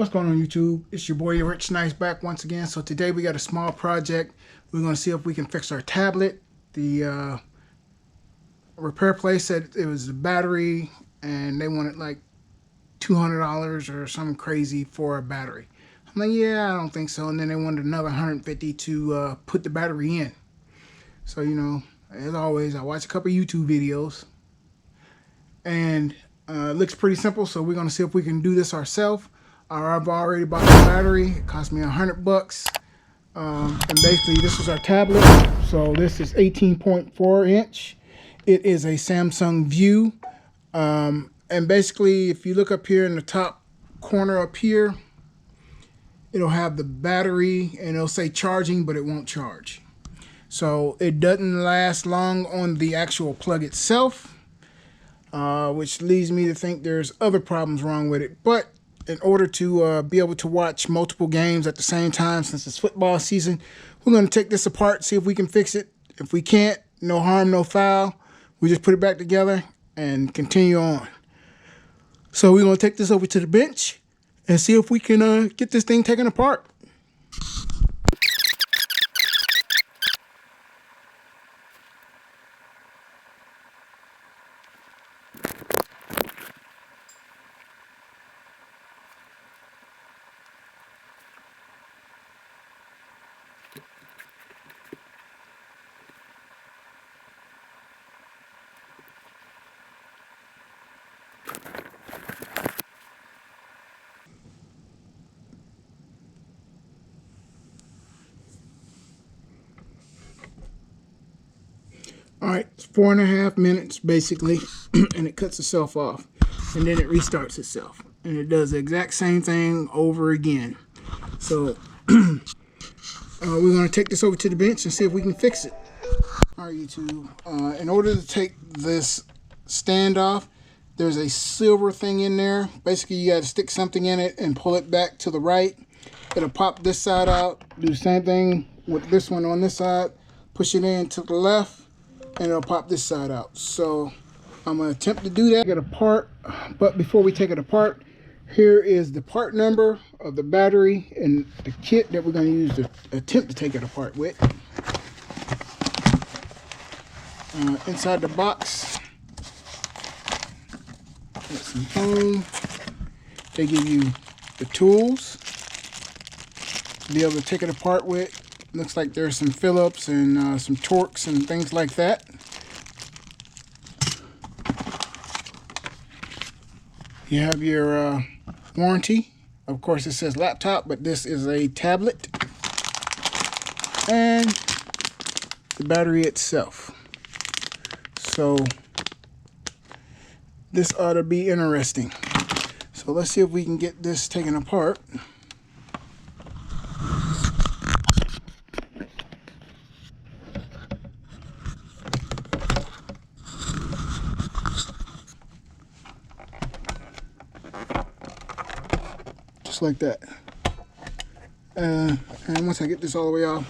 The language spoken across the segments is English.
What's going on YouTube? It's your boy Rich Nice back once again. So today we got a small project. We're going to see if we can fix our tablet. The repair place said it was the battery and they wanted like $200 or something crazy for a battery. I'm like, yeah, I don't think so. And then they wanted another $150 to put the battery in. So, you know, as always, I watch a couple YouTube videos and it looks pretty simple. So we're going to see if we can do this ourselves. I've already bought the battery. It cost me $100. And basically this is our tablet. So this is 18.4 inch. It is a Samsung View. And basically if you look up here in the top corner up here, it'll have the battery and it'll say charging, but it won't charge. So it doesn't last long on the actual plug itself, which leads me to think there's other problems wrong with it. But in order to be able to watch multiple games at the same time, since it's football season, we're going to take this apart, see if we can fix it. If we can't, no harm, no foul. We just put it back together and continue on. So we're going to take this over to the bench and see if we can get this thing taken apart. All right, it's 4.5 minutes basically, and it cuts itself off, and then it restarts itself, and it does the exact same thing over again. So we're going to take this over to the bench and see if we can fix it. All right, YouTube. In order to take this stand off, there's a silver thing in there. Basically, you got to stick something in it and pull it back to the right. It'll pop this side out. Do the same thing with this one on this side. Push it in to the left, and it'll pop this side out. So I'm going to attempt to do that. Get it apart, but before we take it apart, here is the part number of the battery and the kit that we're going to use to attempt to take it apart with. Inside the box, got some foam. They give you the tools to be able to take it apart with. Looks like there's some Phillips and some Torx and things like that. You have your warranty. Of course, it says laptop, but this is a tablet. And the battery itself. So this ought to be interesting. So let's see if we can get this taken apart. Just like that. And once I get this all the way off,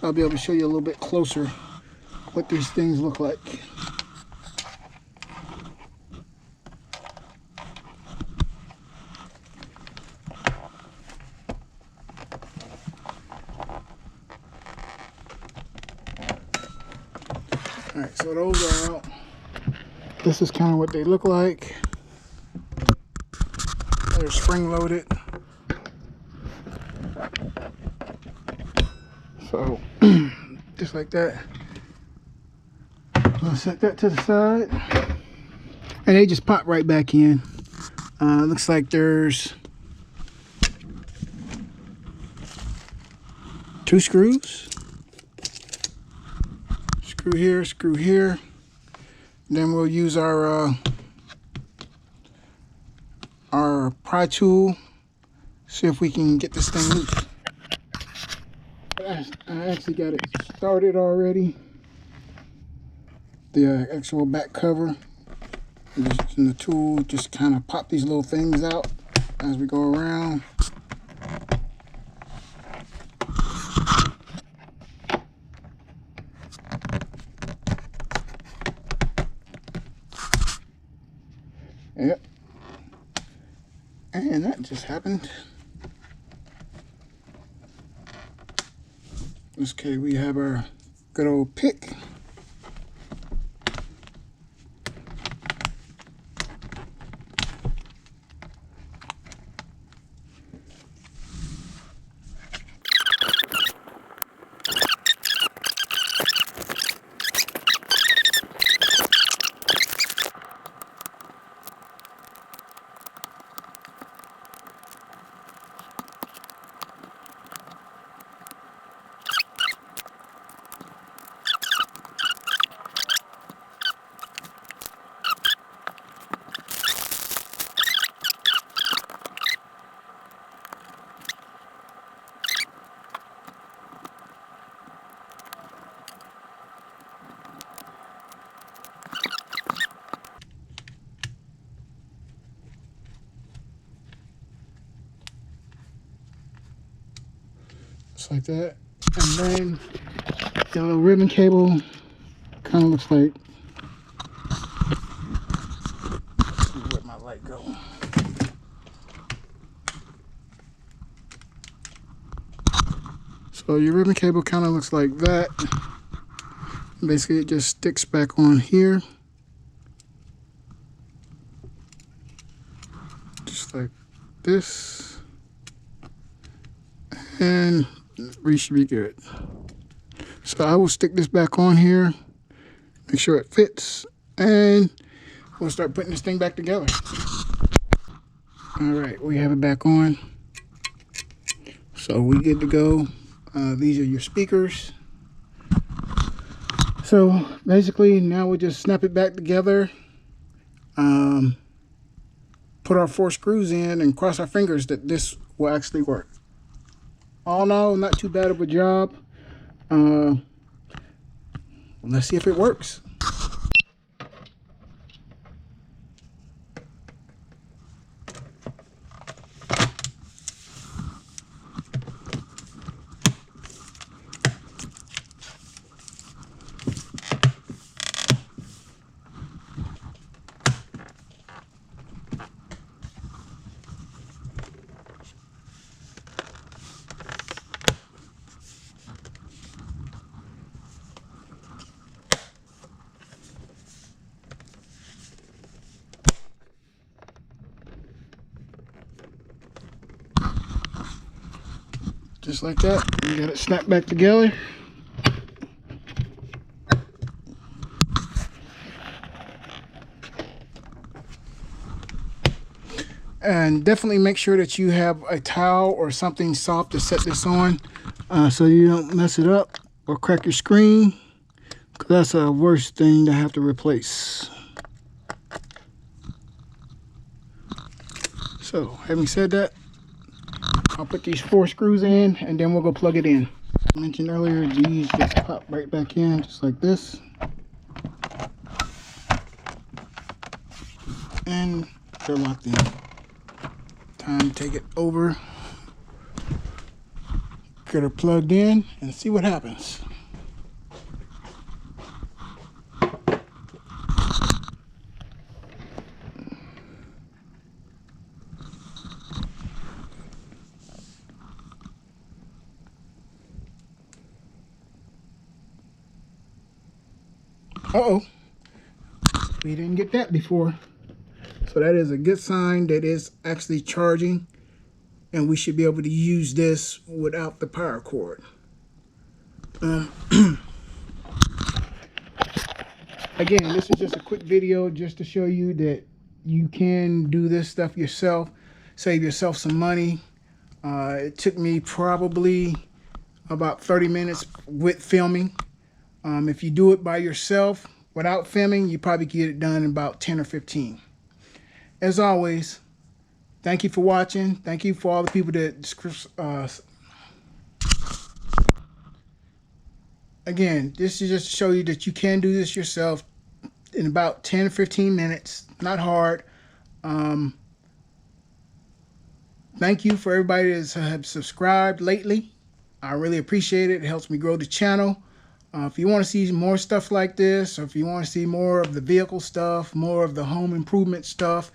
I'll be able to show you a little bit closer what these things look like. Alright, so those are out. This is kind of what they look like. They're spring loaded. So, just like that. I'll set that to the side. And they just pop right back in. Looks like there's 2 screws. Screw here, screw here. Then we'll use our pry tool. See if we can get this thing loose. I actually got it started already. The actual back cover. Using the tool, just kind of pop these little things out as we go around. Yep. And that just happened. Okay, we have our good old pick. Just like that. And then the little ribbon cable kind of looks like, where'd my light go? So your ribbon cable kind of looks like that. Basically it just sticks back on here. Just like this. And we should be good. So I will stick this back on here, make sure it fits, and we'll start putting this thing back together. All right, we have it back on. So we good to go. These are your speakers. So basically now we just snap it back together, put our 4 screws in, and cross our fingers that this will actually work. All in all, not too bad of a job. Let's see if it works. Just like that, we got it snapped back together. And definitely make sure that you have a towel or something soft to set this on, so you don't mess it up or crack your screen, because that's a worst thing to have to replace. So having said that, I'll put these 4 screws in and then we'll go plug it in. I mentioned earlier, these just pop right back in just like this. And they're locked in. Time to take it over, get her plugged in, and see what happens. Uh-oh, we didn't get that before. So that is a good sign that it's actually charging, and we should be able to use this without the power cord. Again, this is just a quick video just to show you that you can do this stuff yourself, save yourself some money. It took me probably about 30 minutes with filming. If you do it by yourself without filming, you probably get it done in about 10 or 15. As always, thank you for watching. Thank you for all the people that again, this is just to show you that you can do this yourself in about 10 or 15 minutes. Not hard. Thank you for everybody that have subscribed lately. I really appreciate it. It helps me grow the channel. If you want to see more stuff like this, or if you want to see more of the vehicle stuff, more of the home improvement stuff,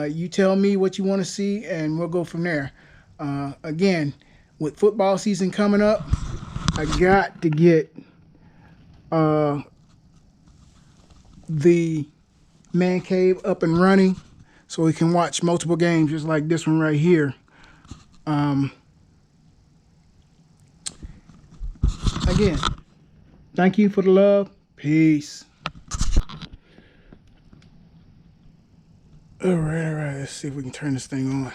you tell me what you want to see and we'll go from there. Again, with football season coming up, I got to get the man cave up and running so we can watch multiple games just like this one right here. Again, thank you for the love. Peace. All right. Let's see if we can turn this thing on.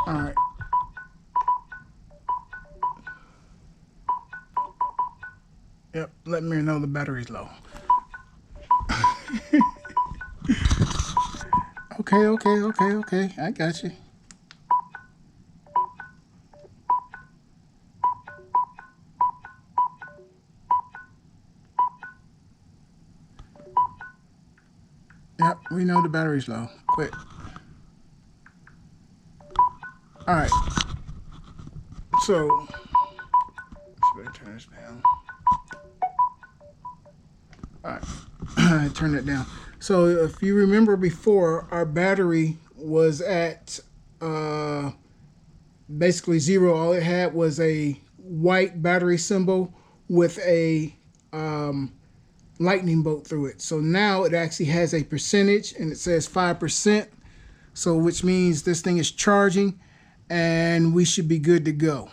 All right. Yep, let me know the battery's low. Okay. I got you. Yep, we know the battery's low. Quit. All right. So, let's turn this down. All right. Turn it down. So, if you remember before, our battery was at basically zero. All it had was a white battery symbol with a lightning bolt through it. So now it actually has a percentage and it says 5%. So which means this thing is charging and we should be good to go.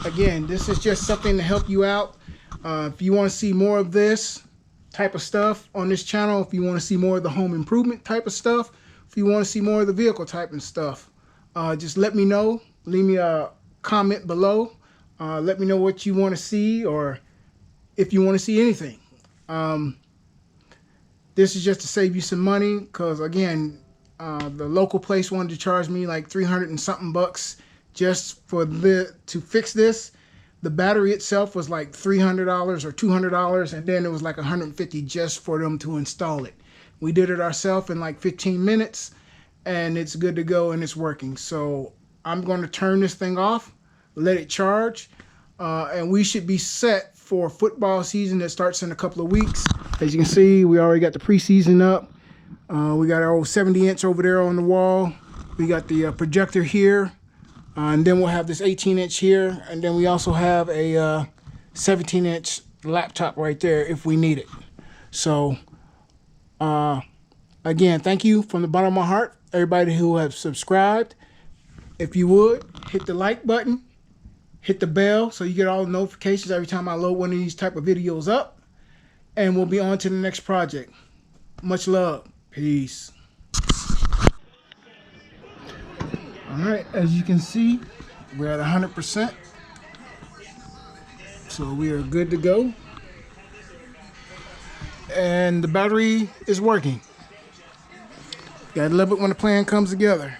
Again, this is just something to help you out. If you want to see more of this type of stuff on this channel, if you want to see more of the home improvement type of stuff, if you want to see more of the vehicle type and stuff, just let me know. Leave me a comment below. Let me know what you want to see, or if you want to see anything. This is just to save you some money, because again, the local place wanted to charge me like 300 and something bucks just for to fix this. The battery itself was like $300 or $200, and then it was like $150 just for them to install it. We did it ourselves in like 15 minutes, and it's good to go and it's working. So I'm going to turn this thing off, let it charge, and we should be set for football season that starts in a couple of weeks. As you can see, we already got the preseason up. We got our old 70-inch over there on the wall. We got the projector here, and then we'll have this 18-inch here, and then we also have a 17-inch laptop right there if we need it. So again, thank you from the bottom of my heart, everybody who have subscribed. If you would, hit the like button, hit the bell so you get all the notifications every time I load one of these type of videos up, and we'll be on to the next project. Much love. Peace. All right, as you can see, we're at 100%. So we are good to go. And the battery is working. Gotta love it when the plan comes together.